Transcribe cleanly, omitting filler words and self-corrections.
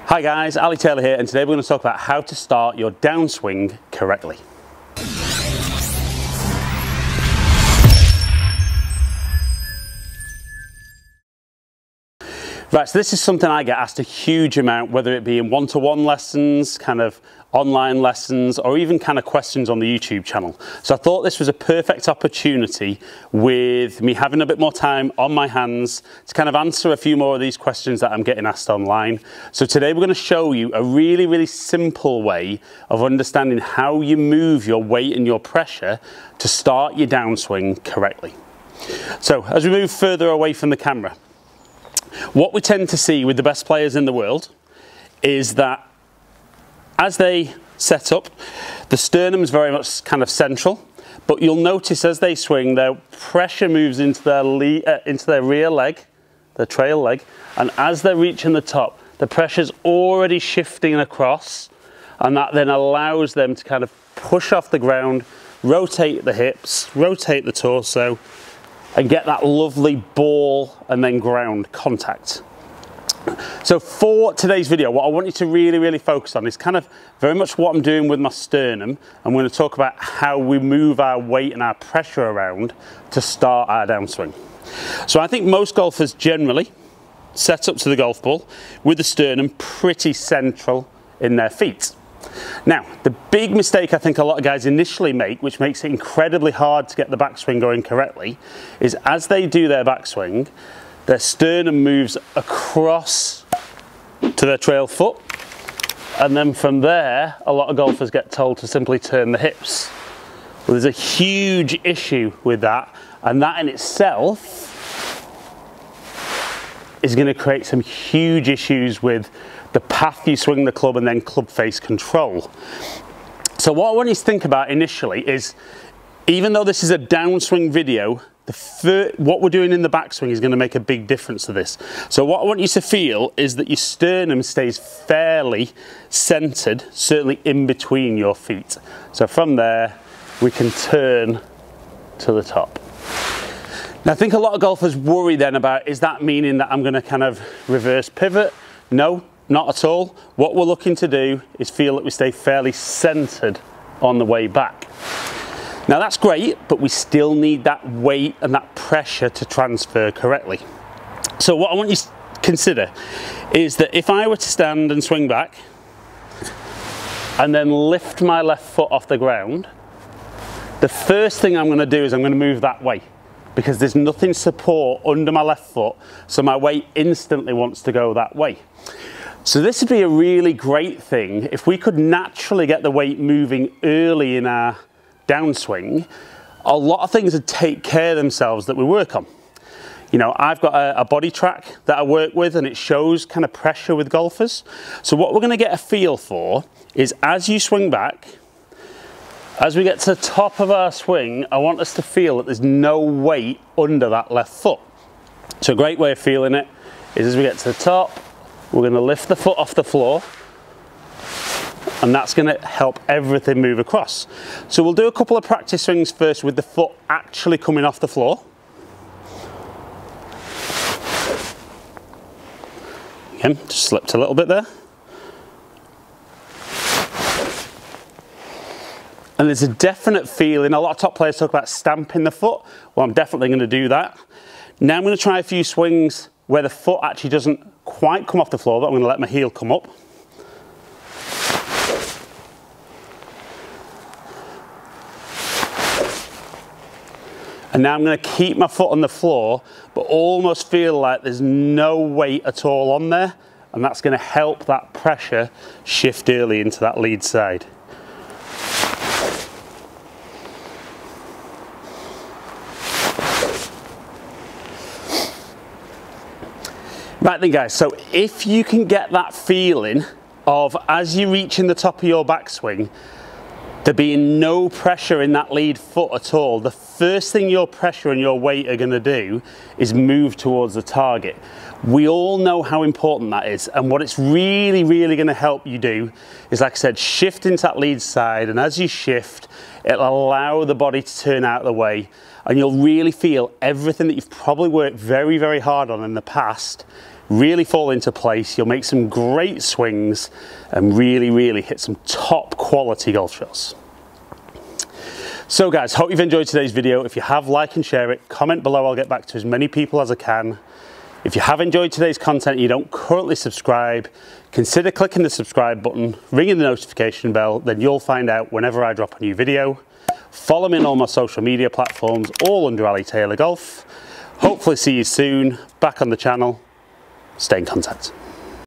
Hi guys, Ali Taylor here, and today we're going to talk about how to start your downswing correctly. Right, so this is something I get asked a huge amount, whether it be in one-to-one lessons, kind of online lessons, or even kind of questions on the YouTube channel. So I thought this was a perfect opportunity with me having a bit more time on my hands to kind of answer a few more of these questions that I'm getting asked online. So today we're going to show you a really simple way of understanding how you move your weight and your pressure to start your downswing correctly. So as we move further away from the camera, what we tend to see with the best players in the world is that as they set up, the sternum is very much kind of central, but you'll notice as they swing, their pressure moves into their rear leg, their trail leg, and as they're reaching the top, the pressure's already shifting across, and that then allows them to kind of push off the ground, rotate the hips, rotate the torso, and get that lovely ball and then ground contact. So for today's video, what I want you to really focus on is kind of very much what I'm doing with my sternum. I'm going to talk about how we move our weight and our pressure around to start our downswing. So I think most golfers generally set up to the golf ball with the sternum pretty central in their feet. Now, the big mistake I think a lot of guys initially make, which makes it incredibly hard to get the backswing going correctly, is as they do their backswing, their sternum moves across to their trail foot, and then from there, a lot of golfers get told to simply turn the hips. Well, there's a huge issue with that, and that in itself is going to create some huge issues with the path you swing the club and then club face control. So what I want you to think about initially is, even though this is a downswing video, what we're doing in the backswing is going to make a big difference to this. So what I want you to feel is that your sternum stays fairly centered, certainly in between your feet. So from there, we can turn to the top. Now I think a lot of golfers worry then about, is that meaning that I'm going to kind of reverse pivot? No. Not at all. What we're looking to do is feel that we stay fairly centered on the way back. Now that's great, but we still need that weight and that pressure to transfer correctly. So what I want you to consider is that if I were to stand and swing back and then lift my left foot off the ground, the first thing I'm going to do is I'm going to move that way, because there's nothing support under my left foot, so my weight instantly wants to go that way. So this would be a really great thing if we could naturally get the weight moving early in our downswing. A lot of things would take care of themselves that we work on. You know, I've got a body track that I work with, and it shows kind of pressure with golfers. So what we're going to get a feel for is, as you swing back, as we get to the top of our swing, I want us to feel that there's no weight under that left foot. So a great way of feeling it is, as we get to the top, we're going to lift the foot off the floor, and that's going to help everything move across. So we'll do a couple of practice swings first with the foot actually coming off the floor. Again, just slipped a little bit there. And there's a definite feeling, a lot of top players talk about stamping the foot. Well, I'm definitely going to do that. Now I'm going to try a few swings where the foot actually doesn't quite come off the floor, but I'm going to let my heel come up. And now I'm going to keep my foot on the floor, but almost feel like there's no weight at all on there, and that's going to help that pressure shift early into that lead side. Right then guys, so if you can get that feeling of, as you reach in the top of your backswing, there being no pressure in that lead foot at all, the first thing your pressure and your weight are going to do is move towards the target. We all know how important that is, and what it's really going to help you do is, like I said, shift into that lead side, and as you shift, it'll allow the body to turn out of the way, and you'll really feel everything that you've probably worked very hard on in the past really fall into place. You'll make some great swings and really hit some top quality golf shots. So guys, hope you've enjoyed today's video. If you have, like and share it, comment below, I'll get back to as many people as I can. If you have enjoyed today's content and you don't currently subscribe, consider clicking the subscribe button, ringing the notification bell, then you'll find out whenever I drop a new video. Follow me on all my social media platforms, all under Ali Taylor Golf. Hopefully see you soon, back on the channel. Stay in contact.